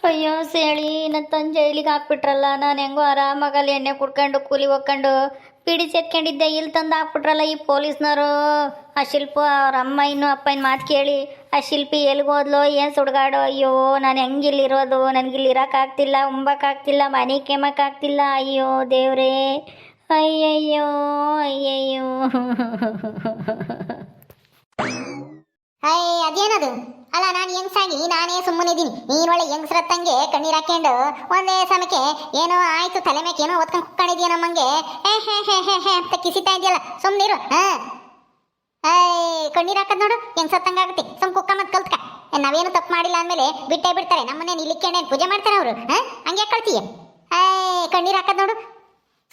ಅಯ್ಯೋ ಸೇಳಿ ನನ್ನ ತಂದೆ ಜೈಲಿಗೆ ಹಾಕ್ಬಿಟ್ರಲ್ಲ. ನಾನು ಹೆಂಗೋ ಆರಾಮಾಗಲ್ಲಿ ಎಣ್ಣೆ ಕುಡ್ಕೊಂಡು ಕೂಲಿ ಹೋಗ್ಕೊಂಡು ಪಿಡಿಸಿ ಎತ್ಕೊಂಡಿದ್ದೆ. ಇಲ್ಲಿ ತಂದು ಹಾಕ್ಬಿಟ್ರಲ್ಲ ಈ ಪೊಲೀಸ್ನವರು. ಆ ಶಿಲ್ಪ ಅವ್ರ ಅಮ್ಮ ಇನ್ನು ಅಪ್ಪನ ಮಾತು ಕೇಳಿ ಆ ಶಿಲ್ಪಿ ಎಲ್ಗೋದ್ಲೋ ಏನು ಸುಡ್ಗಾಡೋ. ಅಯ್ಯೋ ನಾನು ಹೆಂಗಿಲ್ಲಿರೋದು, ನನಗಿಲ್ಲಿ ಇರೋಕ್ಕಾಗ್ತಿಲ್ಲ, ಉಂಬಕ್ಕಾಗ್ತಿಲ್ಲ, ಮನೆ ಕೆಮ್ಮಕ್ಕಾಗ್ತಿಲ್ಲ. ಅಯ್ಯೋ ದೇವ್ರೇ, ಅಯ್ಯಯ್ಯೋ ಅಯ್ಯಯ್ಯೋ. ಅದೇನದು ಅಲ್ಲ, ನಾನು ಹೆಂಗ್ಸಾಗಿ ನಾನೇ ಸುಮ್ಮನಿದ್ದೀನಿ, ನೀನ್ ಒಳ್ಳೆ ಹೆಂಗ್ಸ್ರತ್ತಂಗೆ ಕಣ್ಣೀರ್ ಹಾಕೊಂಡು ಒಂದೇ ಸಮಯಕ್ಕೆ ಏನೋ ಆಯ್ತು ತಲೆ ಮೇಕೆ ಏನೋ ಒತ್ಕೊಂಡು ಕುಕ್ಕೊಂಡಿದ್ಯಾ ನಮ್ಮಂಗೆ ಹೇ ಹೇ ಹೇ ಹೇ ಹೇ ಅಂತ ಕಿಸಿತಾ ಇದೆಯಲ್ಲ. ಸುಮ್ಮನಿರು. ಕಣ್ಣೀರ್ ಹಾಕದ್ ನೋಡು ಹೆಂಗ್ ಸತ್ತಂಗಾಗುತ್ತೆ. ಸುಮ್ ಕುಕ್ಕ ಮತ್ ಕಲ್ತ್ಕ. ನಾವೇನು ತಪ್ಪು ಮಾಡಿಲ್ಲ ಅಂದ್ಮೇಲೆ ಬಿಟ್ಟೇ ಬಿಡ್ತಾರೆ ನಮ್ಮನ್ನೇ ನಿಲ್ಲಿಕ್ಕೇನೆ ಪೂಜೆ ಮಾಡ್ತಾರೆ ಅವರು. ಹಂಗೆ ಕಳ್ತೀಯ. ಕಣ್ಣೀರ್ ಹಾಕದ್ ನೋಡು.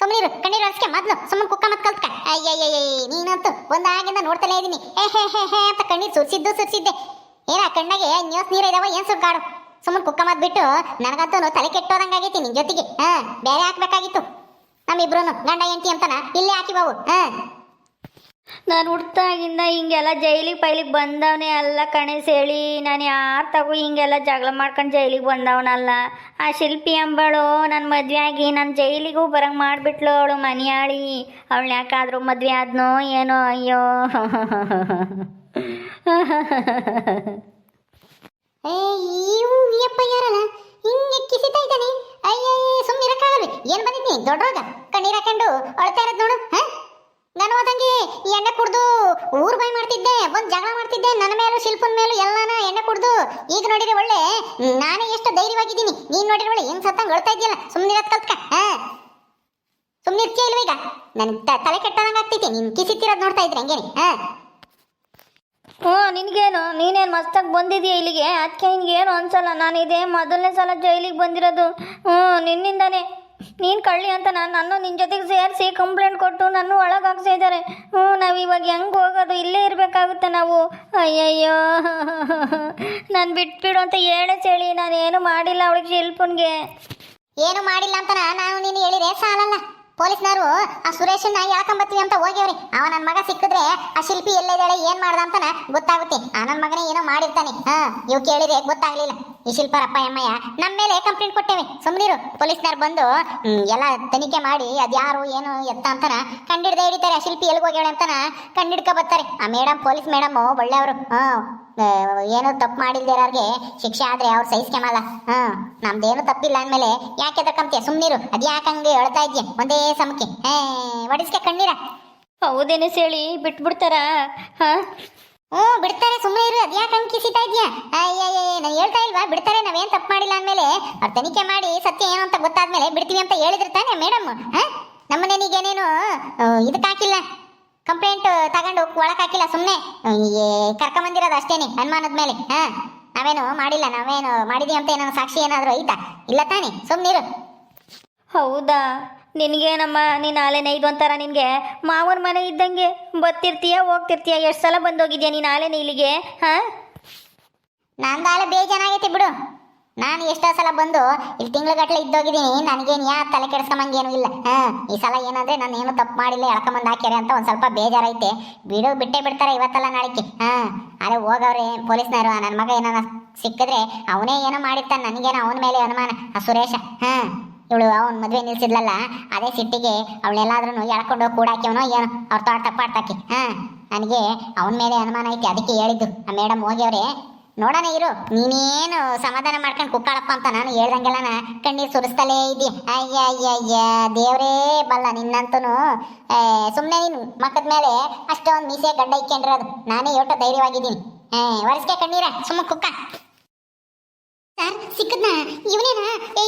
ಸುಮ್ಮನಿರು, ಕಣ್ಣೀರು ಅರ್ಸ್ಕೆ ಮೊದ್ಲು ಸುಮ್ಮನೆ ಕುಕ್ಕ ಮತ್ ಕಲ್ತ್ಕ. ಅಯ್ಯಯ್ಯ ನೀನಂತೂ ಒಂದಾಗಿಂದ ನೋಡ್ತಲೇ ಇದೀನಿ. ಹೇ ಹೇ ಹೇ ಹೇ ಅಂತ ಕಣ್ಣೀರ್ ಸುರಿಸಿದ್ದೆ. ಏನ ಕಣ್ಣಾಗೆ ನ್ಯೂಸ್ ನೀರು ಇದಾವ ಏನ್ ಸುಡ್ಗಾಡು. ಸುಮ್ಮನೆ ಕುಕ್ಕ ಮತ್ ಬಿಟ್ಟು ನನಗಂತೂ ತಲೆ ಕೆಟ್ಟೋದಂಗಾಗೈತಿ ನಿನ್ ಜೊತೆಗೆ. ಬೇರೆ ಹಾಕ್ಬೇಕಾಗಿತ್ತು ನಮ್ಮಿಬ್ರು ಗಂಡ ಎಂಟಿ ಅಂತನ ಇಲ್ಲೇ ಹಾಕಿಬಾವು. ನಾನು ಹುಡ್ತಾಗಿಂದ ಹಿಂಗೆಲ್ಲ ಜೈಲಿಗೆ ಪೈಲಿಗೆ ಬಂದವನೇ ಅಲ್ಲ ಕಣೆ ಸೇಳಿ. ನಾನು ಯಾರು ತಗೋ ಹಿಂಗೆಲ್ಲ ಜಗಳ ಮಾಡ್ಕೊಂಡು ಜೈಲಿಗೆ ಬಂದವನಲ್ಲ. ಆ ಶಿಲ್ಪಿ ಅಂಬಳು ನನ್ನ ಮದುವೆ ಆಗಿ ನಾನು ಜೈಲಿಗೂ ಬರಂಗೆ ಮಾಡಿಬಿಟ್ಲು ಅವಳು ಮನೆಯಾಳಿ. ಅವಳು ಯಾಕಾದರೂ ಮದುವೆ ಆದ್ನೋ ಏನೋ. ಅಯ್ಯೋ ಅಪ್ಪ ಯಾರಲ್ಲ ಹಿಂಗೆ ಕಿಸಿತಾ ಇದ್ದಾನೆ. ಅಯ್ಯಯ್ಯ ಸುಮ್ಮನೆ ಇರಕ್ಕಾಗಲ್ವಿ. ಏನ್ ಬಂದಿದ್ನಿ ದೊಡ್ಡವಾಗ ಕಣ್ಣೀರ್ ಹಾಕೊಂಡು ಅಳ್ತಾ ಇರೋದು ನೋಡು. ನಾನು ಹೋದಂಗೆ ಎಣ್ಣೆ ಕುಡ್ದು ಊರ್ ಬಾಯ್ ಮಾಡ್ತಿದ್ದೆ, ಒಂದ್ ಜಗಳ ಮಾಡ್ತಿದ್ದೆ ನನ್ನ ಮೇಲೂ ಶಿಲ್ಪನ್ ಮೇಲೂ ಎಲ್ಲಾನ ಎಣ್ಣೆ ಕುಡ್ದು. ಈಗ ನೋಡಿದ್ರೆ ಒಳ್ಳೆ ನಾನೇ ಎಷ್ಟು ಧೈರ್ಯವಾಗಿದ್ದೀನಿ. ನೀನ್ ನೋಡಿದ್ರೆ ಒಳ್ಳೆ ಹೆಂಗ್ ಸತ್ತಂಗ್ ಅಳ್ತಾ ಇದೆಯಲ್ಲ. ಸುಮ್ಮನಿರತ್ ಕಲ್ತ್ಕ. ಸುಮ್ಮನಿರ್ತೀಯ ಇಲ್ವ ಈಗ? ನನ್ ತಲೆ ಕೆಟ್ಟದಂಗ ಆಗ್ತೈತಿ ನೀನ್ ಕಿಸಿತಿರೋದ್ ನೋಡ್ತಾ ಇದ್ರೆ ಹಂಗೇನೆ. ನಿನಗೇನು, ನೀನೇನು ಮಸ್ತಾಗಿ ಬಂದಿದೆಯಾ ಇಲ್ಲಿಗೆ, ಅದಕ್ಕೆ ನಿನಗೇನು ಅನ್ಸಲ್ಲ. ನಾನು ಇದೇ ಮೊದಲನೇ ಸಲ ಜೈಲಿಗೆ ಬಂದಿರೋದು. ನಿನ್ನಿಂದಾನೆ. ನೀನು ಕಳ್ಳಿ ಅಂತ ನಾನು ನಿನ್ನ ಜೊತೆಗೆ ಸೇರಿಸಿ ಕಂಪ್ಲೇಂಟ್ ಕೊಟ್ಟು ನನ್ನ ಒಳಗೆ ಹಾಕ್ಸಿದ್ದಾರೆ. ನಾವು ಇವಾಗ ಹೆಂಗೆ ಹೋಗೋದು? ಇಲ್ಲೇ ಇರಬೇಕಾಗುತ್ತೆ ನಾವು. ಅಯ್ಯಯ್ಯೋ ನಾನು ಬಿಟ್ಬಿಡು ಅಂತ ಹೇಳೇ ಚೇಳಿ. ನಾನು ಏನು ಮಾಡಿಲ್ಲ ಅವಳಿಗೆ ಶಿಲ್ಪನ್ಗೆ. ಏನು ಮಾಡಿಲ್ಲ ಅಂತ ನಾನು ನೀನು ಹೇಳಿದ್ರೆ ಸಾಲಲ್ಲ. ಪೊಲೀಸ್ನವರು ಆ ಸುರೇಶನ್ನ ಯಾಕಂಬತ್ತೀವಿ ಅಂತ ಹೋಗ್ಯವ್ರಿ. ಅವ ನನ್ನ ಮಗ ಸಿಕ್ಕಿದ್ರೆ ಆ ಶಿಲ್ಪಿ ಎಲ್ಲೇದಾಳೆ ಏನ್ ಮಾಡ್ದ ಅಂತಾನ ಗೊತ್ತಾಗುತ್ತೆ. ಆ ನನ್ನ ಮಗನೇ ಏನೋ ಮಾಡಿರ್ತಾನೆ. ಇವ್ ಕೇಳಿದ್ರೆ ಗೊತ್ತಾಗ್ಲಿಲ್ಲ. ಈ ಶಿಲ್ಪರಪ್ಪ ಅಮ್ಮಯ್ಯ ನಮ್ಮ ಮೇಲೆ ಕಂಪ್ಲೇಂಟ್ ಕೊಟ್ಟೇವೆ. ಸುಮ್ನಿರು. ಪೊಲೀಸ್ನವ್ರು ಬಂದು ಎಲ್ಲ ತನಿಖೆ ಮಾಡಿ ಅದ್ಯಾರು ಏನು ಎತ್ತ ಅಂತಾನ ಕಂಡಿಡ್ದೆ ಹಿಡಿತಾರೆ. ಆ ಶಿಲ್ಪಿ ಎಲ್ಗೆ ಹೋಗ್ಯಾಳೆ ಅಂತಾನ ಕಂಡಿಡ್ಕ ಬರ್ತಾರೆ. ಆ ಮೇಡಮ್, ಪೊಲೀಸ್ ಮೇಡಮ್ ಒಳ್ಳೆಯವರು. ಏನು ತಪ್ಪು ಮಾಡಿಲ್ದಿರೋರ್ಗೆ ಶಿಕ್ಷೆ ಆದ್ರೆ ಅವ್ರು ಸಹಿಸ್ಕೊಂಬಲ್ಲ. ನಮ್ದೇನು ತಪ್ಪಿಲ್ಲ ಅಂದ್ಮೇಲೆ ಯಾಕೆ ಎದಕ್ಕಂತೀಯ? ಸುಮ್ನಿರು. ಅದ್ಯಾಕಂಗೆ ಹೇಳ್ತಾ ಇದ್ಯಾ ಒಂದೇ ಸಮಕ್ಕೆ ಒಡಿಸ್ಕೆ ಕಣ್ಣೀರ. ಹೌದೇನೆ ಸೇಳಿ ಬಿಟ್ಬಿಡ್ತಾರ? ಬಿಡ್ತಾರೆ. ಸುಮ್ಮನೆ ಇರು. ಅದ್ಯಾಕಂಗೆ ಕಿಸಿತಾ ಇದ್ಯಾ? ನಾನು ಹೇಳ್ತಾ ಇಲ್ವಾ ಬಿಡ್ತಾರೆ. ನಾವೇನ್ ತಪ್ಪು ಮಾಡಿಲ್ಲ ಅಂದ್ಮೇಲೆ ಅವ್ರು ತನಿಖೆ ಮಾಡಿ ಸತ್ಯ ಏನು ಅಂತ ಗೊತ್ತಾದ್ಮೇಲೆ ಬಿಡ್ತೀವಿ ಅಂತ ಹೇಳಿದ್ರೆ ತಾನೆ ಮೇಡಮ್. ನಮ್ಮನೇನಿಗೇನೇನು ಇದಕ್ಕೆ ಹಾಕಿಲ್ಲ, ಕಂಪ್ಲೇಂಟ್ ತಗೊಂಡು ಒಳಕ್ ಹಾಕಿಲ್ಲ. ಸುಮ್ಮನೆ ಕರ್ಕೊಂಬಂದಿರೋದು ಅಷ್ಟೇನೆ ಅನುಮಾನದ ಮೇಲೆ. ನಾವೇನು ಮಾಡಿಲ್ಲ. ನಾವೇನು ಮಾಡಿದೀವಿ ಅಂತ ಏನೋ ಸಾಕ್ಷಿ ಏನಾದರೂ ಐತಾ? ಇಲ್ಲ ತಾನೆ. ಸುಮ್ಮನಿರು. ಹೌದಾ? ನಿನಗೇನಮ್ಮ, ನೀನು ಆಲೆನೇ ಇದು ಅಂತಾರ. ನಿನಗೆ ಮಾವನ ಮನೆ ಇದ್ದಂಗೆ ಬರ್ತಿರ್ತೀಯ ಹೋಗ್ತಿರ್ತೀಯ. ಎಷ್ಟು ಸಲ ಬಂದೋಗಿದ್ಯಾ ನೀನು ಆಲೆನೇ ಇಲ್ಲಿಗೆ? ನಂದಾಲೆ ಬೇಜಾನಾಗೈತಿ ಬಿಡು. ನಾನು ಎಷ್ಟೋ ಸಲ ಬಂದು ಇಲ್ಲಿ ತಿಂಗ್ಳುಗಟ್ಟಲೆ ಇದ್ದೋಗಿದ್ದೀನಿ. ನನಗೇನು ಯಾ ತಲೆ ಕೆಡಿಸ್ಕೊಂಬಂಗೇನು ಇಲ್ಲ. ಈ ಸಲ ಏನಂದ್ರೆ ನಾನು ಏನು ತಪ್ಪು ಮಾಡಿಲ್ಲ, ಎಳ್ಕೊಂಬಂದು ಹಾಕ್ಯಾರೆ ಅಂತ ಒಂದು ಸ್ವಲ್ಪ ಬೇಜಾರೈತೆ. ಬಿಟ್ಟೇ ಬಿಡ್ತಾರೆ ಇವತ್ತಲ್ಲ ನಾಳಿಕೆ. ಅರೆ ಹೋಗವ್ರೆ ಪೊಲೀಸ್ನವರು. ನನ್ನ ಮಗ ಏನಾನ ಸಿಕ್ಕಿದ್ರೆ ಅವನೇ ಏನೋ ಮಾಡಿರ್ತಾನೆ. ನನಗೇನೋ ಅವನ ಮೇಲೆ ಅನುಮಾನ. ಆ ಸುರೇಶ ಇವಳು ಅವನ ಮದುವೆ ನಿಲ್ಸಿದ್ಲಲ್ಲ, ಅದೇ ಸಿಟ್ಟಿಗೆ ಅವಳೆಲ್ಲಾದ್ರೂ ಎಳ್ಕೊಂಡು ಕೂಡಾಕ್ಯವನೋ ಏನೋ ಅವ್ರ ತೋಟ ತಪ್ಪಾಡ್ತಾಕಿ. ನನಗೆ ಅವನ ಮೇಲೆ ಅನುಮಾನ ಐತಿ. ಅದಕ್ಕೆ ಹೇಳಿದ್ದು. ಆ ಮೇಡಮ್ ಹೋಗ್ಯವ್ರೆ. ನೋಡೋಣ ಇರು. ನೀನೇನು ಸಮಾಧಾನ ಮಾಡ್ಕೊಂಡು ಕುಕ್ಕಾಳಪ್ಪ ಅಂತ ನಾನು ಹೇಳ್ದಂಗೆಲ್ಲ ಕಣ್ಣೀರು ಸುರಿಸ್ತಲೇ ಇದ್ದೀಯ. ಅಯ್ಯ ದೇವ್ರೇ ಬಲ್ಲ ನಿನ್ನಂತೂ. ಸುಮ್ಮನೆ ನೀನು ಮಕ್ಕದ ಮೇಲೆ ಅಷ್ಟೊಂದು ಮೀಸೆ ಗಡ್ಡ ಇಕ್ಕೊಂಡಿರೋದು. ನಾನೇ ಯೋಟ ಧೈರ್ಯವಾಗಿದ್ದೀನಿ. ಒರೆಸ್ಕೆ ಕಣ್ಣೀರ. ಸುಮ್ಮ ಕುಕ್ಕ. ಸರ್ ಸಿಕ್ಕದ್ನ ಇವನೇನಾ?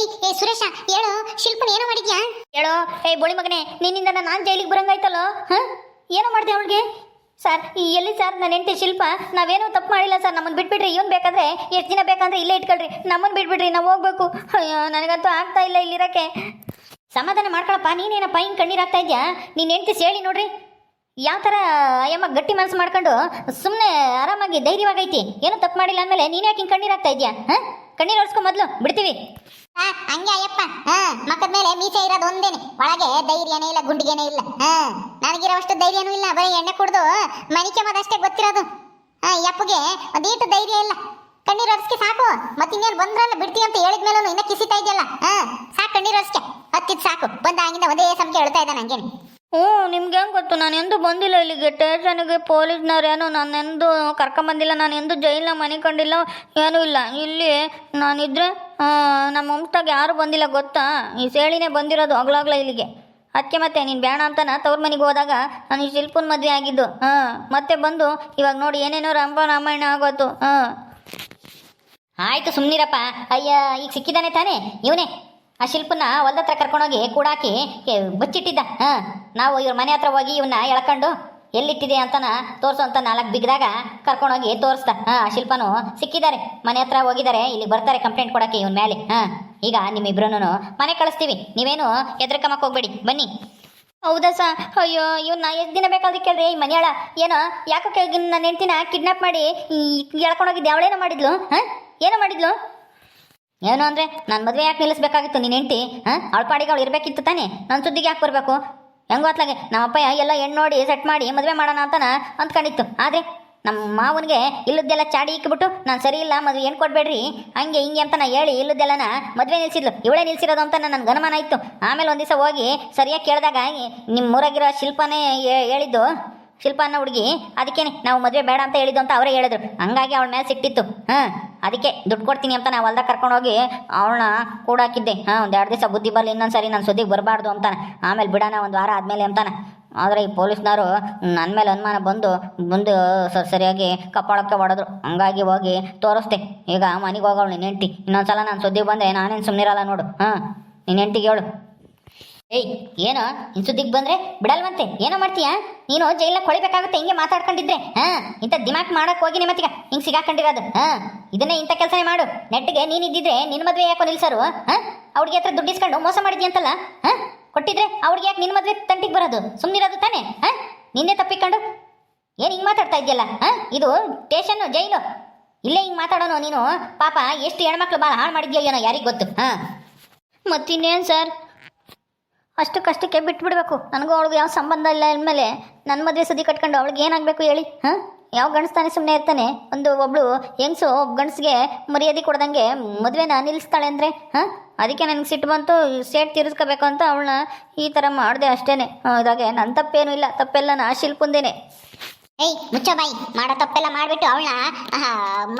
ಸುರೇಶ ಹೇಳು, ಶಿಲ್ಪನ ಏನೋ ಮಾಡಿದ್ಯಾ ಹೇಳೋ. ಬೋಳಿ ಮಗನೇ, ನಿನ್ನಿಂದ ನಾನು ಜೈಲಿಗೆ ಬರಂಗಾಯ್ತಲ್ಲೋ. ಏನೋ ಮಾಡಿದೆ ಅವಳಿಗೆ? ಸರ್ ಎಲ್ಲಿ ಸರ್ ನನ್ನ ಹೆಂಡತಿ ಶಿಲ್ಪ? ನಾವೇನೋ ತಪ್ಪು ಮಾಡಿಲ್ಲ ಸರ್. ನಮ್ಮನ್ನು ಬಿಟ್ಬಿಡ್ರಿ. ಇವನು ಬೇಕಾದ್ರೆ ಎಷ್ಟು ದಿನ ಬೇಕಂದ್ರೆ ಇಲ್ಲೇ ಇಟ್ಕೊಳ್ರಿ. ನಮ್ಮನ್ನು ಬಿಟ್ಬಿಡ್ರಿ, ನಾವು ಹೋಗ್ಬೇಕು. ಅಯ್ಯೋ ನನಗಂತೂ ಆಗ್ತಾ ಇಲ್ಲ ಇಲ್ಲಿರೋಕ್ಕೆ. ಸಮಾಧಾನ ಮಾಡ್ಕೊಳಪ್ಪ. ನೀನೇನಪ್ಪ ಹಿಂಗೆ ಕಣ್ಣೀರು ಆಗ್ತಾ ಇದೆಯಾ? ನೀನು ಹೆಂಡತಿ ಸೇಳಿ ನೋಡ್ರಿ ಯಾವ ಥರ ಅಯ್ಯಮ್ಮ ಗಟ್ಟಿ ಮನಸ್ಸು ಮಾಡ್ಕೊಂಡು ಸುಮ್ಮನೆ ಆರಾಮಾಗಿ ಧೈರ್ಯವಾಗೈತಿ. ಏನೋ ತಪ್ಪು ಮಾಡಿಲ್ಲ ಅಂದಮೇಲೆ ನೀನು ಯಾಕೆ ಹಿಂಗೆ ಕಣ್ಣೀರು ಆಗ್ತಾ ಇದೆಯಾ? ಕಣ್ಣೀರು ಒರೆಸ್ಕೊ ಮೊದಲು, ಬಿಡ್ತೀವಿ. ಹಂಗೆ ಅಯ್ಯಪ್ಪ. ಮಕ್ಕದ ಮೇಲೆ ಮೀಸೆ ಇರೋದು ಒಂದೇನೆ. ಒಳಗೆ ಧೈರ್ಯನೇ ಇಲ್ಲ, ಗುಂಡಿಗೆನೇ ಇಲ್ಲ. ನನಗಿರೋವಷ್ಟು ಧೈರ್ಯನೂ ಇಲ್ಲ. ಬರೀ ಎಣ್ಣೆ ಕುಡ್ದು ಮನಿಕೆ ಮದಷ್ಟೇ ಗೊತ್ತಿರೋದು. ಯಪ್ಪಗೆ ಒಂದೀಟು ಧೈರ್ಯ ಇಲ್ಲ. ಕಣ್ಣೀರು ಒರೆಸ್ಕೆ ಸಾಕು. ಮತ್ತಿನ್ನೇನು ಬಂದ್ರಲ್ಲ ಬಿಡ್ತೀವಿ ಅಂತ ಹೇಳಿದ್ಮೇಲೂ ಇನ್ನ ಕಿಸಿತಾ ಇದೆಯಲ್ಲ. ಸಾಕು ಕಣ್ಣೀರು ಒರೆಸ್ಕೆ. ಹತ್ತಿದ್ ಸಾಕು. ಬಂದಾಗಿಂದ ಒಂದೇ ಸಮಕ್ಕೆ ಹೇಳ್ತಾ ಇದ್ದ ನಂಗೇನು. ಹ್ಞೂ ನಿಮ್ಗೆ ಹೆಂಗೆ ಗೊತ್ತು? ನಾನು ಎಂದು ಬಂದಿಲ್ಲ ಇಲ್ಲಿಗೆ ಸ್ಟೇಷನ್ಗೆ. ಪೊಲೀಸ್ನವ್ರೇನು ನಾನೆಂದು ಕರ್ಕೊಂಬಂದಿಲ್ಲ. ನಾನು ಎಂದು ಜೈಲನ್ನ ಮನೆ ಕಂಡಿಲ್ಲ, ಏನೂ ಇಲ್ಲ. ಇಲ್ಲಿ ನಾನಿದ್ರೆ ನಮ್ಮ ವಂಶದಾಗ ಯಾರೂ ಬಂದಿಲ್ಲ ಗೊತ್ತಾ? ಈ ಸೇಳಿನೇ ಬಂದಿರೋದು ಹಗ್ಲಾಗ್ಲ ಇಲ್ಲಿಗೆ. ಅದಕ್ಕೆ ಮತ್ತೆ ನೀನು ಬೇಡ ಅಂತನ ತವ್ರ ಮನೆಗೆ ಹೋದಾಗ ನಾನು ಈ ಶಿಲ್ಪನ ಮದುವೆ ಆಗಿದ್ದು. ಮತ್ತೆ ಬಂದು ಇವಾಗ ನೋಡಿ ಏನೇನೋ ರಾಮಾಯಣ ಆಗೋತು. ಆಯಿತು ಸುಮ್ಮನಿರಪ್ಪ. ಅಯ್ಯ ಈಗ ಸಿಕ್ಕಿದ್ದಾನೆ ತಾನೇ ಇವನೇ. ಆ ಶಿಲ್ಪನ ಹೊಲ್ದತ್ರ ಕರ್ಕೊಂಡೋಗಿ ಕೂಡಾಕಿ ಬಚ್ಚಿಟ್ಟಿದ್ದ. ನಾವು ಇವ್ರ ಮನೆ ಹತ್ರ ಹೋಗಿ ಇವನ್ನ ಎಳ್ಕೊಂಡು ಎಲ್ಲಿಟ್ಟಿದೆ ಅಂತನ ತೋರಿಸು ಅಂತ 4 ಬಿಗ್ದಾಗ ಕರ್ಕೊಂಡೋಗಿ ತೋರಿಸ್ದ. ಆ ಶಿಲ್ಪನು ಸಿಕ್ಕಿದ್ದಾರೆ, ಮನೆ ಹತ್ರ ಹೋಗಿದ್ದಾರೆ. ಇಲ್ಲಿ ಬರ್ತಾರೆ ಕಂಪ್ಲೇಂಟ್ ಕೊಡೋಕ್ಕೆ ಇವನ ಮೇಲೆ. ಈಗ ನಿಮ್ಮಿಬ್ರನ್ನು ಮನೆ ಕಳಿಸ್ತೀವಿ, ನೀವೇನು ಹೆದರ್ಕಮಕ್ಕೆ ಹೋಗ್ಬೇಡಿ, ಬನ್ನಿ. ಹೌದಾ ಸಾ? ಅಯ್ಯೋ ಇವನ್ನ ಎಷ್ಟು ದಿನ ಬೇಕಾದ್ರೆ ಕೇಳ್ರಿ. ಈ ಮನೆಯಾಳ ಏನೋ ಯಾಕೋ ನನ್ನ ಹೆಂಡ್ತಿನ ಕಿಡ್ನಾಪ್ ಮಾಡಿ ಎಳ್ಕೊಂಡೋಗಿದ್ದೆ. ಅವಳೇನೋ ಮಾಡಿದ್ಲು. ಏನೋ ಮಾಡಿದ್ಲು ಏನು ಅಂದರೆ ನಾನು ಮದುವೆ ಯಾಕೆ ನಿಲ್ಲಿಸ್ಬೇಕಾಗಿತ್ತು? ನೀನು ಹೆಂಡ್ತಿ ಅವಳ ಪಾಡಿಗೆ ಅವಳು ಇರಬೇಕಿತ್ತು ತಾನೇ. ನನ್ನ ಸುದ್ದಿಗೆ ಯಾಕೆ ಬರಬೇಕು? ಹೆಂಗೋ ಅತ್ಲಾಗೆ ನಮ್ಮಪ್ಪ ಎಲ್ಲ ಹೆಣ್ಣು ನೋಡಿ ಸೆಟ್ ಮಾಡಿ ಮದುವೆ ಮಾಡೋಣ ಅಂತನ ಅಂದ್ಕೊಂಡಿತ್ತು. ಆದರೆ ನಮ್ಮ ಮಾವನಿಗೆ ಇಲ್ಲದ್ದೆಲ್ಲ ಚಾಡಿ ಇಕ್ಕಿಬಿಟ್ಟು ನಾನು ಸರಿ ಇಲ್ಲ ಮದುವೆ ಏನು ಕೊಡಬೇಡ್ರಿ ಹಂಗೆ ಹಿಂಗೆ ಅಂತ ನಾ ಹೇಳಿ ಇಲ್ಲದ್ದೆಲ್ಲನ ಮದುವೆ ನಿಲ್ಸಿದ್ಲು. ಇವಳೇ ನಿಲ್ಸಿರೋದು ಅಂತ ನನಗೆ ಅನುಮಾನ ಇತ್ತು. ಆಮೇಲೆ ಒಂದು ದಿವಸ ಹೋಗಿ ಸರಿಯಾಗಿ ಕೇಳಿದಾಗ ನಿಮ್ಮ ಊರಾಗಿರೋ ಶಿಲ್ಪನೇ ಹೇಳಿದ್ದು. ಶಿಲ್ಪ ಅನ್ನೋ ಹುಡುಗಿ, ಅದಕ್ಕೇನೆ ನಾವು ಮದುವೆ ಬೇಡ ಅಂತ ಹೇಳಿದ್ದು ಅಂತ ಅವರೇ ಹೇಳಿದ್ರು. ಹಂಗಾಗಿ ಅವಳ ಮೇಲೆ ಸಿಟ್ಟಿತ್ತು. ಅದಕ್ಕೆ ದುಡ್ಡು ಕೊಡ್ತೀನಿ ಅಂತ ನಾವು ಹೊಲ್ದಾಗ ಕರ್ಕೊಂಡೋಗಿ ಅವಳನ್ನ ಕೂಡಾಕಿದ್ದೆ. ಒಂದು 2 ದಿವಸ ಬುದ್ಧಿ ಬರಲಿ, ಇನ್ನೊಂದು ಸರಿ ನನ್ನ ಸುದ್ದಿಗೆ ಬರಬಾರ್ದು ಅಂತಾನೆ. ಆಮೇಲೆ ಬಿಡೋಣ ಒಂದು ವಾರ ಆದಮೇಲೆ ಅಂತಾನೆ. ಆದರೆ ಈ ಪೊಲೀಸ್ನವರು ನನ್ನ ಮೇಲೆ ಅನುಮಾನ ಬಂದು ಸರಿಯಾಗಿ ಕಪಾಳಕ್ಕೆ ಹೊಡೆದ್ರು. ಹಂಗಾಗಿ ಹೋಗಿ ತೋರಿಸ್ದೆ. ಈಗ ಮನೆಗೆ ಹೋಗೋಳು ನಿನ್ನ ಹೆಂಡ್ತಿ. ಇನ್ನೊಂದ್ಸಲ ನಾನು ಸುದ್ದಿಗೆ ಬಂದೆ ನಾನೇನು ಸುಮ್ಮನಿರಲ್ಲ ನೋಡು. ನಿನ್ನ ಹೆಂಡ್ತಿಗೆ ಹೇಳು. ಏಯ್ ಏನೋ ಇನ್ನು ಸುದ್ದಿಗೆ ಬಂದರೆ ಬಿಡಲ್ವಂತೆ. ಏನೋ ಮಾಡ್ತೀಯಾ ನೀನು? ಜೈಲಿನ ಕೊಳಿಬೇಕಾಗುತ್ತೆ ಹಿಂಗೆ ಮಾತಾಡ್ಕೊಂಡಿದ್ರೆ. ಇಂಥ ದಿಮಾಕ್ ಮಾಡಕ್ಕೆ ಹೋಗಿ ನಿಮ್ಮತ್ತಿಗ ಹಿಂಗೆ ಸಿಗಾಕೊಂಡಿರೋದು. ಇದನ್ನೇ ಇಂಥ ಕೆಲಸನೇ ಮಾಡು. ನೆಟ್ಟಿಗೆ ನೀನಿದ್ದಿದ್ರೆ ನಿನ್ನ ಮದುವೆ ಯಾಕೋ ನಿಲ್ಸರು? ಅವ್ರಿಗೆ ಹತ್ರ ದುಡ್ಡು ಇಸ್ಕೊಂಡು ಮೋಸ ಮಾಡಿದ್ಯ ಅಂತಲ್ಲ. ಕೊಟ್ಟಿದ್ರೆ ಅವ್ರಿಗೆ ಯಾಕೆ ನಿನ್ನ ಮದುವೆ ತಂಟಿಗೆ ಬರೋದು? ಸುಮ್ಮನಿರೋದು ತಾನೇ. ನಿನ್ನೆ ತಪ್ಪಿಕೊಂಡು ಏನು ಹಿಂಗೆ ಮಾತಾಡ್ತಾ ಇದೆಯಲ್ಲ? ಇದು ಸ್ಟೇಷನ್ನು, ಜೈಲು. ಇಲ್ಲೇ ಹಿಂಗೆ ಮಾತಾಡೋನು ನೀನು. ಪಾಪ ಎಷ್ಟು ಹೆಣ್ಮಕ್ಳು ಭಾಳ ಹಾಳು ಮಾಡಿದ್ಯೋ ಏನೋ ಯಾರಿಗೆ ಗೊತ್ತು. ಮತ್ತಿನ್ನೇನು ಸರ್, ಅಷ್ಟಕ್ಕಷ್ಟಕ್ಕೆ ಬಿಟ್ಬಿಡ್ಬೇಕು. ನನಗೂ ಅವಳಿಗೆ ಯಾವ ಸಂಬಂಧ ಇಲ್ಲ. ಅಂದಮೇಲೆ ನನ್ನ ಮದುವೆ ಸುದ್ದಿ ಕಟ್ಕೊಂಡು ಅವಳಿಗೆ ಏನಾಗಬೇಕು ಹೇಳಿ? ಯಾವ ಗಂಡಸ್ತಾನೆ ಸುಮ್ಮನೆ ಇರ್ತಾನೆ? ಒಬ್ಳು ಹೆಂಗಸು ಗಂಡಸ್ಗೆ ಮರ್ಯಾದೆ ಕೊಡ್ದಂಗೆ ಮದುವೆನ ನಿಲ್ಲಿಸ್ತಾಳೆ ಅಂದರೆ ಅದಕ್ಕೆ ನನಗೆ ಸಿಟ್ಟು ಬಂತು. ಸೇಟ್ ತೀರಿಸ್ಕೋಬೇಕು ಅಂತ ಅವಳನ್ನ ಈ ಥರ ಮಾಡಿದೆ ಅಷ್ಟೇ. ಇದಾಗೆ ನನ್ನ ತಪ್ಪೇನೂ ಇಲ್ಲ, ತಪ್ಪೆಲ್ಲ ನಾ ಶಿಲ್ಪುಂದೇನೆ. ಏಯ್ ಮುಚ್ಚ ಬಾಯಿ. ಮಾಡೋ ತಪ್ಪೆಲ್ಲ ಮಾಡಿಬಿಟ್ಟು ಅವಳನ್ನ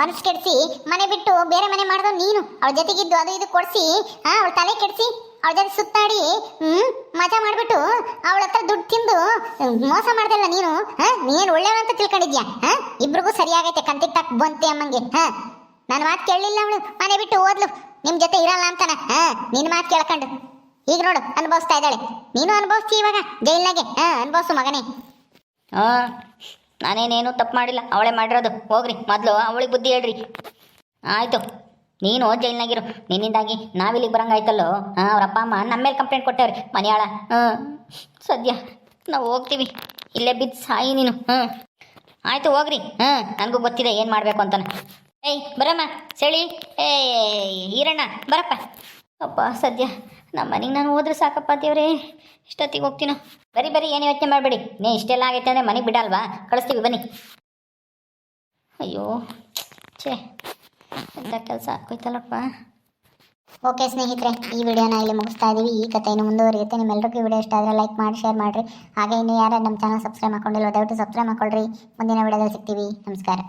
ಮನಸ್ಸು ಕೆಡಿಸಿ ಮನೆ ಬಿಟ್ಟು ಬೇರೆ ಮನೆ ಮಾಡ್ದೋ ನೀನು. ಅವಳ ಜೊತೆಗಿದ್ದು ಅದು ಇದು ಕೊಡಿಸಿ ಅವಳ ತಲೆ ಕೆಡಿಸಿ ಅವಳ ಜೊತೆ ಸುತ್ತಾಡಿ ಮಜಾ ಮಾಡಿಬಿಟ್ಟು ಅವಳ ಹತ್ರ ದುಡ್ಡು ತಿಂದು ಮೋಸ ಮಾಡ್ದಲ್ಲ ನೀನು. ನೀನು ಒಳ್ಳೆಯವ ಅಂತ ತಿಳ್ಕೊಂಡಿದ್ಯಾ? ಇಬ್ರಿಗೂ ಸರಿಯಾಗೈತೆ ಕಂತಿಗೆ ತಕ್ಕ ಬಂತೆ ಅಮ್ಮಂಗೆ. ನನ್ನ ಮಾತು ಕೇಳಲಿಲ್ಲ ಅವಳು, ಮನೆ ಬಿಟ್ಟು ಹೋದ್ಲು. ನಿಮ್ಮ ಜೊತೆ ಇರಲ್ಲ ಅಂತಾನ. ನಿನ್ನ ಮಾತು ಕೇಳ್ಕೊಂಡು ಈಗ ನೋಡು ಅನುಭವಿಸ್ತಾ ಇದ್ದಾಳೆ. ನೀನು ಅನುಭವಿಸ್ತಿ ಇವಾಗ ಜೈಲ್ನಾಗೆ. ಅನುಭವಿಸು ಮಗನೇ. ನಾನೇನೇನು ತಪ್ಪು ಮಾಡಿಲ್ಲ, ಅವಳೇ ಮಾಡಿರೋದು. ಹೋಗ್ರಿ ಮೊದಲು ಅವಳಿಗೆ ಬುದ್ಧಿ ಹೇಳ್ರಿ. ಆಯಿತು, ನೀನು ಜೈಲ್ನಾಗಿರು. ನಿನ್ನಿಂದಾಗಿ ನಾವಿಲ್ಲಿಗೆ ಬರಂಗಾಯ್ತಲ್ಲೋ. ಅವ್ರ ಅಪ್ಪ ಅಮ್ಮ ನಮ್ಮ ಮೇಲೆ ಕಂಪ್ಲೇಂಟ್ ಕೊಟ್ಟವ್ರಿ ಮನೆಯಾಳ. ಸದ್ಯ ನಾವು ಹೋಗ್ತೀವಿ, ಇಲ್ಲೇ ಬಿದ್ದು ಸಾಯಿ ನೀನು. ಆಯಿತು ಹೋಗ್ರಿ. ನನಗೂ ಗೊತ್ತಿದೆ ಏನು ಮಾಡಬೇಕು ಅಂತಾನೆ. ಏಯ್ ಬರಮ್ಮ ಸೆಳಿ. ಈರಣ್ಣ ಬರಪ್ಪ. ಅಪ್ಪ ಸದ್ಯ ನಮ್ಮ ಮನೆಗೆ ನಾನು ಹೋದ್ರೆ ಸಾಕಪ್ಪ ದೇವ್ರೇ. ಇಷ್ಟೊತ್ತಿಗೆ ಹೋಗ್ತೀನೋ. ಬರೀ ಏನು ಯೋಚನೆ ಮಾಡಬೇಡಿ. ನೀ ಇಷ್ಟೆಲ್ಲ ಆಗೈತೆ ಅಂದರೆ ಮನೆಗೆ ಬಿಡಲ್ವಾ? ಕಳಿಸ್ತೀವಿ ಬನ್ನಿ. ಅಯ್ಯೋ ಛೇ, ಎಂಥ ಕೆಲಸ ಆಗೋಯ್ತಲ್ಲಪ್ಪ. ಓಕೆ ಸ್ನೇಹಿತರೆ, ಈ ವಿಡಿಯೋನ ಇಲ್ಲಿ ಮುಗಿಸ್ತಾ ಇದ್ದೀವಿ. ಈ ಕಥೆ ಇನ್ನು ಮುಂದುವರಿಯುತ್ತೆ. ನಿಮ್ಮೆಲ್ಲರಿಗೂ ಈ ವಿಡಿಯೋ ಇಷ್ಟ ಆದರೆ ಲೈಕ್ ಮಾಡಿ, ಶೇರ್ ಮಾಡಿರಿ. ಹಾಗೆ ಇನ್ನು ಯಾರು ನಮ್ಮ ಚಾನಲ್ ಸಬ್ಸ್ಕ್ರೈಬ್ ಮಾಡ್ಕೊಂಡಿಲ್ಲ ದಯವಿಟ್ಟು ಸಬ್ಸ್ಕ್ರೈಬ್ ಮಾಡ್ಕೊಳ್ರಿ. ಮುಂದಿನ ವಿಡಿಯೋದಲ್ಲಿ ಸಿಗ್ತೀವಿ. ನಮಸ್ಕಾರ.